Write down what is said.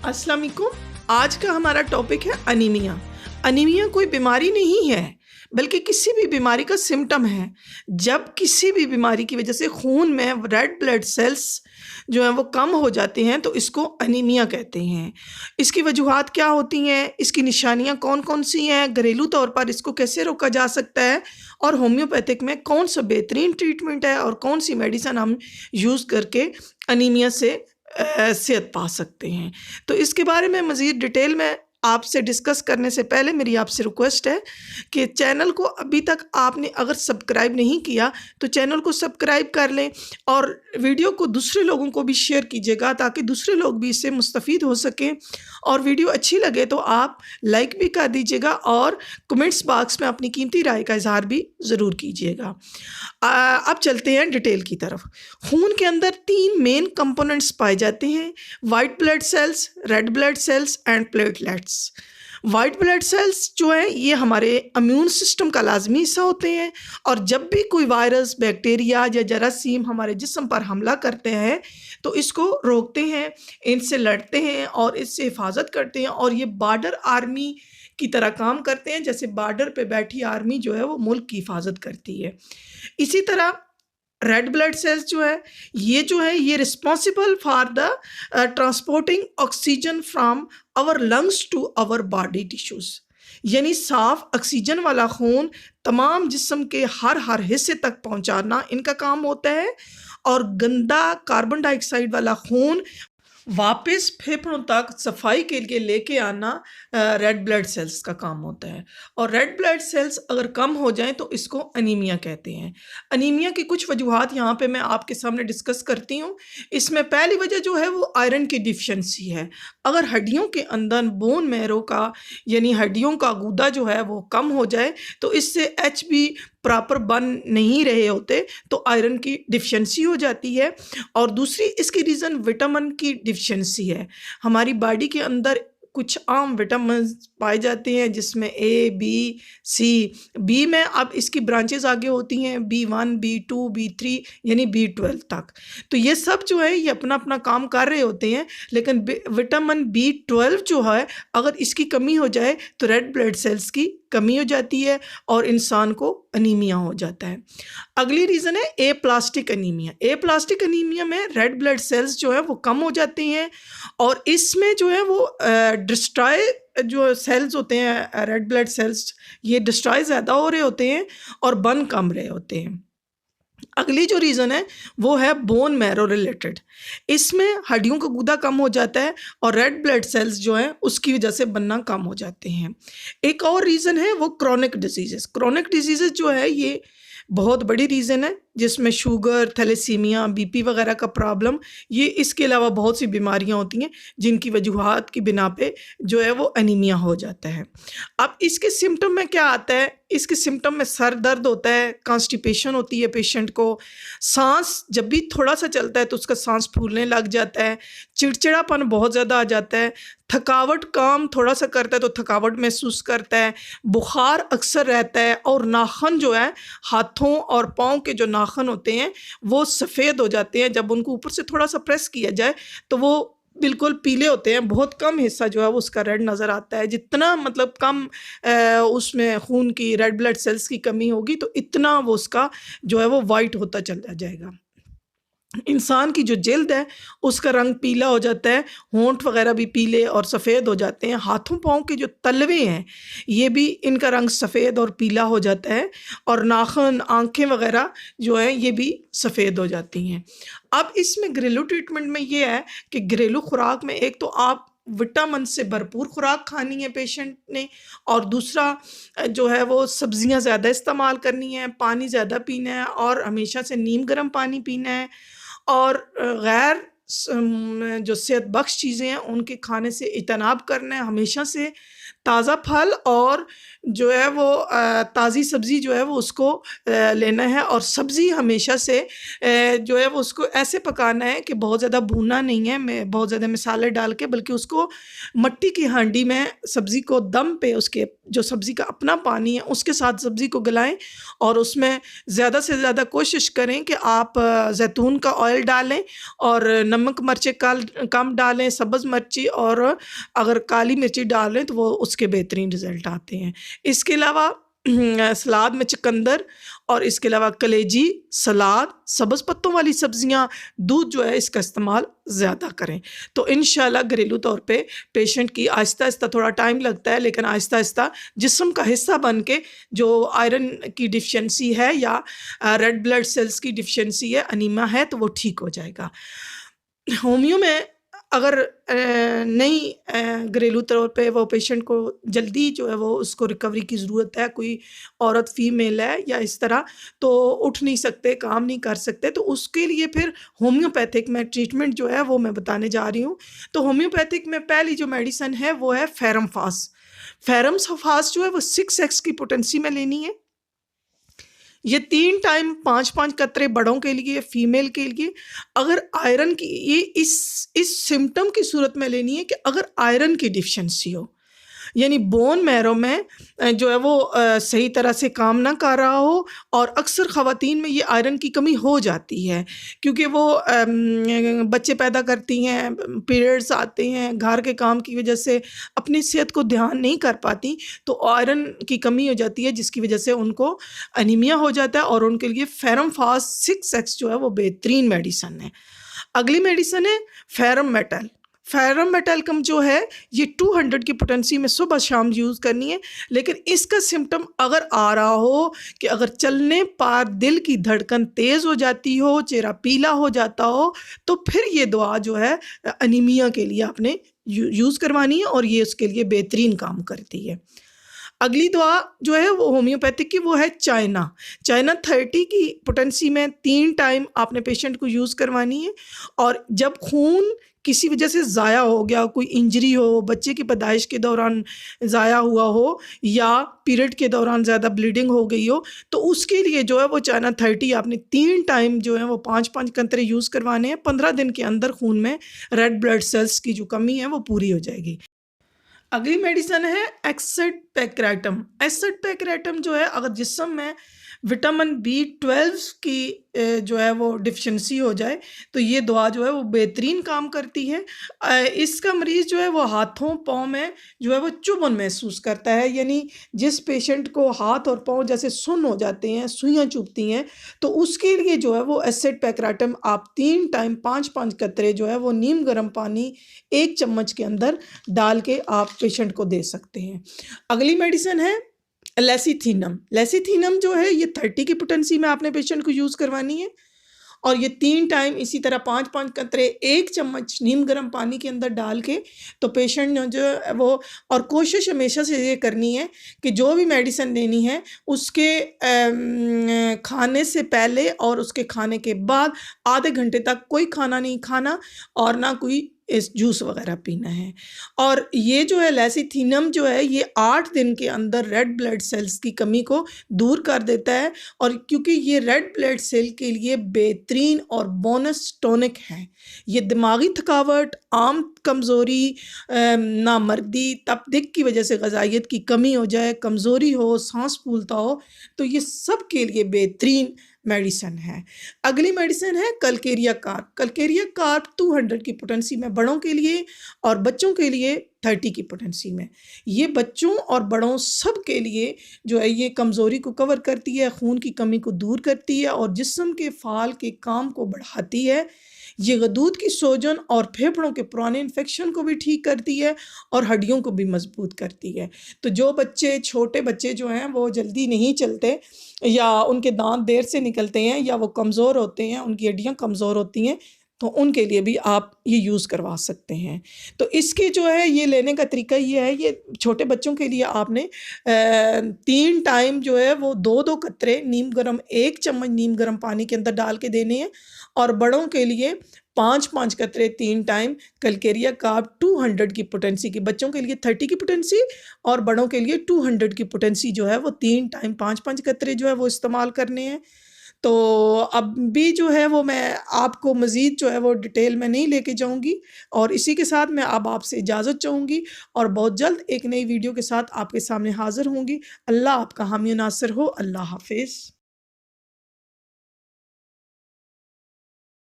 अस्सलाम वालेकुम। आज का हमारा टॉपिक है अनीमिया। अनीमिया कोई बीमारी नहीं है, बल्कि किसी भी बीमारी का सिम्टम है। जब किसी भी बीमारी की वजह से खून में रेड ब्लड सेल्स जो हैं वो कम हो जाते हैं, तो इसको अनीमिया कहते हैं। इसकी वजूहात क्या होती हैं, इसकी निशानियां कौन कौन सी हैं, घरेलू तौर पर इसको कैसे रोका जा सकता है, और होम्योपैथिक में कौन सा बेहतरीन ट्रीटमेंट है और कौन सी मेडिसिन हम यूज़ करके अनीमिया से सेहत पा सकते हैं। तो इसके बारे में मज़ीद डिटेल में आपसे डिस्कस करने से पहले मेरी आपसे रिक्वेस्ट है कि चैनल को अभी तक आपने अगर सब्सक्राइब नहीं किया तो चैनल को सब्सक्राइब कर लें और वीडियो को दूसरे लोगों को भी शेयर कीजिएगा, ताकि दूसरे लोग भी इससे मुस्तफ़ीद हो सकें। और वीडियो अच्छी लगे तो आप लाइक भी कर दीजिएगा और कमेंट्स बॉक्स में अपनी कीमती राय का इजहार भी ज़रूर कीजिएगा। अब चलते हैं डिटेल की तरफ। खून के अंदर 3 मेन कंपोनेंट्स पाए जाते हैं: white blood cells, red blood cells and platelets. White blood cells जो है ये हमारे इम्यून सिस्टम का लाजमी हिस्सा होते हैं, और जब भी कोई वायरस, बैक्टीरिया या जरासीम हमारे जिस्म पर हमला करते हैं तो इसको रोकते हैं, इनसे लड़ते हैं और इससे हिफाजत करते हैं। और ये बॉर्डर आर्मी की तरह काम करते हैं, जैसे बॉर्डर पे बैठी आर्मी जो है वो मुल्क की हिफाजत करती है। इसी तरह रेड ब्लड सेल्स जो है ये responsible for the transporting oxygen from our lungs to our body tissues, यानी साफ ऑक्सीजन वाला खून तमाम जिस्म के हर हिस्से तक पहुंचाना इनका काम होता है, और गंदा कार्बन डाइऑक्साइड वाला खून वापस फेफड़ों तक सफाई के लिए लेके आना रेड ब्लड सेल्स का काम होता है। और रेड ब्लड सेल्स अगर कम हो जाएं तो इसको अनीमिया कहते हैं। अनीमिया की कुछ वजूहात यहाँ पे मैं आपके सामने डिस्कस करती हूँ। इसमें पहली वजह जो है वो आयरन की डिफिशिएंसी है। अगर हड्डियों के अंदर बोन मैरो का यानी हड्डियों का गूदा जो है वो कम हो जाए तो इससे HB प्रॉपर बन नहीं रहे होते, तो आयरन की डिफिशिएंसी हो जाती है। और दूसरी इसकी रीज़न विटामिन की डिफिशिएंसी है। हमारी बॉडी के अंदर कुछ आम विटामिन पाए जाते हैं जिसमें A, B, C, B में अब इसकी ब्रांचेस आगे होती हैं B1, B2, B3 यानी B12 तक। तो ये सब जो है ये अपना अपना काम कर रहे होते हैं, लेकिन विटामिन B12 जो है अगर इसकी कमी हो जाए तो रेड ब्लड सेल्स की कमी हो जाती है और इंसान को अनीमिया हो जाता है। अगली रीज़न है एप्लास्टिक अनीमिया। एप्लास्टिक अनीमिया में रेड ब्लड सेल्स जो है वो कम हो जाते हैं, और इसमें जो है वो डिस्ट्रॉय जो सेल्स होते हैं रेड ब्लड सेल्स, ये डिस्ट्रॉय ज़्यादा हो रहे होते हैं और बन कम रहे होते हैं। अगली जो रीज़न है वो है बोन मैरो रिलेटेड। इसमें हड्डियों का गूदा कम हो जाता है और रेड ब्लड सेल्स जो हैं उसकी वजह से बनना कम हो जाते हैं। एक और रीज़न है वो क्रोनिक डिजीज़ेस। क्रोनिक डिजीज़ेस जो है ये बहुत बड़ी रीज़न है, जिसमें शुगर, थैलेसीमिया, BP वगैरह का प्रॉब्लम, ये इसके अलावा बहुत सी बीमारियां होती हैं जिनकी वजूहात की बिना पे जो है वो अनीमिया हो जाता है। अब इसके सिम्टम में क्या आता है? इसके सिम्टम में सर दर्द होता है, कॉन्स्टिपेशन होती है पेशेंट को, सांस जब भी थोड़ा सा चलता है तो उसका सांस फूलने लग जाता है, चिड़चिड़ापन बहुत ज़्यादा आ जाता है, थकावट, काम थोड़ा सा करता है तो थकावट महसूस करता है, बुखार अक्सर रहता है, और नाखून जो है हाथों और पाँव के जो नाखून होते हैं वो सफ़ेद हो जाते हैं। जब उनको ऊपर से थोड़ा सा प्रेस किया जाए तो वो बिल्कुल पीले होते हैं, बहुत कम हिस्सा जो है वो उसका रेड नज़र आता है। जितना मतलब कम उसमें खून की रेड ब्लड सेल्स की कमी होगी तो इतना वो उसका जो है वो वाइट होता चला जाएगा। इंसान की जो जल्द है उसका रंग पीला हो जाता है, होंठ वगैरह भी पीले और सफ़ेद हो जाते हैं, हाथों पाँव के जो तलवे हैं ये भी इनका रंग सफ़ेद और पीला हो जाता है, और नाखून, आंखें वगैरह जो हैं ये भी सफ़ेद हो जाती हैं। अब इसमें घरेलू ट्रीटमेंट में ये है कि घरेलू खुराक में एक तो आप विटामिन से भरपूर खुराक खानी है पेशेंट ने, और दूसरा जो है वो सब्ज़ियां ज़्यादा इस्तेमाल करनी है, पानी ज़्यादा पीना है, और हमेशा से नीम गर्म पानी पीना है, और गैर जो सेहत बख्श चीज़ें हैं उनके खाने से इजतनाब करना है। हमेशा से ताज़ा फल और जो है वो ताज़ी सब्ज़ी जो है वो उसको लेना है, और सब्ज़ी हमेशा से जो है वो उसको ऐसे पकाना है कि बहुत ज़्यादा भूनना नहीं है, बहुत ज़्यादा मसाले डाल के, बल्कि उसको मट्टी की हांडी में सब्ज़ी को दम पे उसके जो सब्ज़ी का अपना पानी है उसके साथ सब्ज़ी को गलाएं, और उसमें ज़्यादा से ज़्यादा कोशिश करें कि आप जैतून का ऑयल डालें और नमक मिर्ची कम डालें, सब्ज़ मिर्ची, और अगर काली मिर्ची डाल लें तो वो उसके बेहतरीन रिज़ल्ट आते हैं। इसके अलावा सलाद में चुकंदर, और इसके अलावा कलेजी, सलाद, सब्ज़ पत्तों वाली सब्ज़ियाँ, दूध जो है इसका इस्तेमाल ज़्यादा करें। तो इंशाल्लाह घरेलू तौर पे पेशेंट की आहिस्ता-आहिस्ता, थोड़ा टाइम लगता है लेकिन आहिस्ता-आहिस्ता जिस्म का हिस्सा बन के जो आयरन की डिफ़िशियंसी है या रेड ब्लड सेल्स की डिफ़िशियंसी है, अनीमिया है, तो वो ठीक हो जाएगा। होमियो में अगर घरेलू तौर पे वो पेशेंट को जल्दी जो है वो उसको रिकवरी की ज़रूरत है, कोई औरत फ़ीमेल है या इस तरह, तो उठ नहीं सकते, काम नहीं कर सकते, तो उसके लिए फिर होम्योपैथिक में ट्रीटमेंट जो है वो मैं बताने जा रही हूँ। तो होम्योपैथिक में पहली जो मेडिसिन है वो है फेरम फास। फेरम फास जो है वो 6x की पोटेंसी में लेनी है। ये 3 टाइम 5-5 कतरे बड़ों के लिए, फीमेल के लिए। अगर आयरन की ये इस सिम्पटम की सूरत में लेनी है कि अगर आयरन की डिफ़िशियंसी हो, यानी बोन मैरो में जो है वो सही तरह से काम ना कर रहा हो, और अक्सर ख़वातीन में ये आयरन की कमी हो जाती है क्योंकि वो बच्चे पैदा करती हैं, पीरियड्स आते हैं, घर के काम की वजह से अपनी सेहत को ध्यान नहीं कर पाती, तो आयरन की कमी हो जाती है जिसकी वजह से उनको अनीमिया हो जाता है, और उनके लिए फेरम फास 6x जो है वो बेहतरीन मेडिसिन है। अगली मेडिसिन है फेरम मेटल। फेरम मेटलकम जो है ये 200 की पोटेंसी में सुबह शाम यूज़ करनी है, लेकिन इसका सिम्टम अगर आ रहा हो कि अगर चलने पर दिल की धड़कन तेज़ हो जाती हो, चेहरा पीला हो जाता हो, तो फिर ये दवा जो है अनीमिया के लिए आपने यूज़ करवानी है, और ये उसके लिए बेहतरीन काम करती है। अगली दवा जो है वो होम्योपैथिक की, वो है चाइना। चाइना 30 की पोटेंसी में 3 टाइम आपने पेशेंट को यूज़ करवानी है, और जब खून किसी वजह से ज़ाया हो गया, कोई इंजरी हो, बच्चे की पैदाइश के दौरान ज़ाया हुआ हो, या पीरियड के दौरान ज़्यादा ब्लीडिंग हो गई हो, तो उसके लिए जो है वो चाइना 30 आपने 3 टाइम जो है वो 5-5 कतरे यूज़ करवाने हैं। 15 दिन के अंदर खून में रेड ब्लड सेल्स की जो कमी है वो पूरी हो जाएगी। अगली मेडिसिन है एसेट पैक्राटम। एसेट पैक्राटम जो है अगर जिस्म में विटामिन B12 की जो है वो डिफिशिएंसी हो जाए, तो ये दवा जो है वो बेहतरीन काम करती है। इसका मरीज़ जो है वो हाथों पाँव में जो है वो चुभन महसूस करता है, यानी जिस पेशेंट को हाथ और पाँव जैसे सुन्न हो जाते हैं, सुइयाँ चुभती हैं, तो उसके लिए जो है वो एसेट पैक्राटम आप 3 टाइम 5-5 कतरे जो है वो नीम गर्म पानी 1 चम्मच के अंदर डाल के आप पेशेंट को दे सकते हैं। अगली मेडिसिन है लेसिथिनम। लेसिथिनम जो है ये 30 की पोटेंसी में आपने पेशेंट को यूज़ करवानी है, और ये 3 टाइम इसी तरह 5-5 कतरे 1 चम्मच नीम गर्म पानी के अंदर डाल के, तो पेशेंट जो है वो, और कोशिश हमेशा से ये करनी है कि जो भी मेडिसिन लेनी है उसके खाने से पहले और उसके खाने के बाद आधे घंटे तक कोई खाना नहीं खाना, और ना कोई इस जूस वगैरह पीना है। और ये जो है लेसिथिनम जो है ये 8 दिन के अंदर रेड ब्लड सेल्स की कमी को दूर कर देता है, और क्योंकि ये रेड ब्लड सेल के लिए बेहतरीन और बोनस टॉनिक है। ये दिमागी थकावट, आम कमज़ोरी, नामर्दी, तपदिक की वजह से ग़िज़ाइयत की कमी हो जाए, कमज़ोरी हो, सांस फूलता हो, तो ये सब के लिए बेहतरीन मेडिसिन है। अगली मेडिसिन है कलकेरिया कार्ब। कलकेरिया कार्ब 200 की पोटेंसी में बड़ों के लिए, और बच्चों के लिए 30 की पोटेंसी में। ये बच्चों और बड़ों सब के लिए जो है ये कमज़ोरी को कवर करती है, खून की कमी को दूर करती है, और जिस्म के फ़ाल के काम को बढ़ाती है। ये गदूद की सोजन और फेफड़ों के पुराने इन्फेक्शन को भी ठीक करती है, और हड्डियों को भी मजबूत करती है। तो जो बच्चे, छोटे बच्चे जो हैं वो जल्दी नहीं चलते, या उनके दांत देर से निकलते हैं, या वो कमज़ोर होते हैं, उनकी हड्डियाँ कमज़ोर होती हैं, तो उनके लिए भी आप ये यूज़ करवा सकते हैं। तो इसके जो है ये लेने का तरीका ये है, ये छोटे बच्चों के लिए आपने 3 टाइम जो है वो 2-2 कतरे 1 चम्मच नीम गर्म पानी के अंदर डाल के देने हैं, और बड़ों के लिए 5-5 कतरे 3 टाइम कलकेरिया कार्ब 200 की पोटेंसी की। बच्चों के लिए 30 की पोटेंसी, और बड़ों के लिए 200 की पोटेंसी जो है वो 3 टाइम 5-5 कतरे जो है वो इस्तेमाल करने हैं। तो अब भी जो है वो मैं आपको मज़ीद जो है वो डिटेल में नहीं लेके जाऊँगी, और इसी के साथ मैं अब आपसे इजाज़त चाहूँगी, और बहुत जल्द एक नई वीडियो के साथ आपके सामने हाज़िर होंगी। अल्लाह आपका हामी नासिर हो। अल्लाह हाफ़िज़।